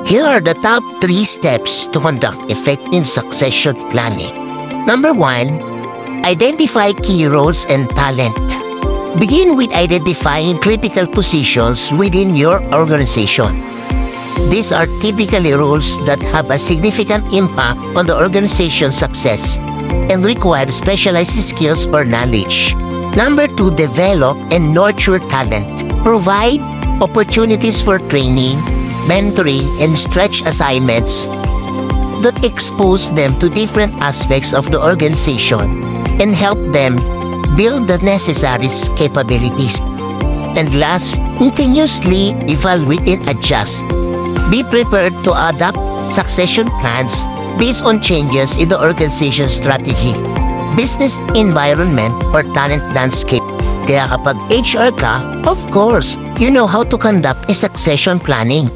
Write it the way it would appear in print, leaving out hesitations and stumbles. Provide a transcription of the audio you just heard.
Here are the top 3 steps to conduct effective succession planning. Number 1, identify key roles and talent. Begin with identifying critical positions within your organization. These are typically roles that have a significant impact on the organization's success and require specialized skills or knowledge. Number 2, develop and nurture talent. Provide opportunities for training, mentoring, and stretch assignments that expose them to different aspects of the organization and help them build the necessary capabilities. And last, continuously evaluate and adjust. Be prepared to adapt succession plans based on changes in the organization's strategy, business environment, or talent landscape. Kaya kapag HR ka, of course, you know how to conduct a succession planning.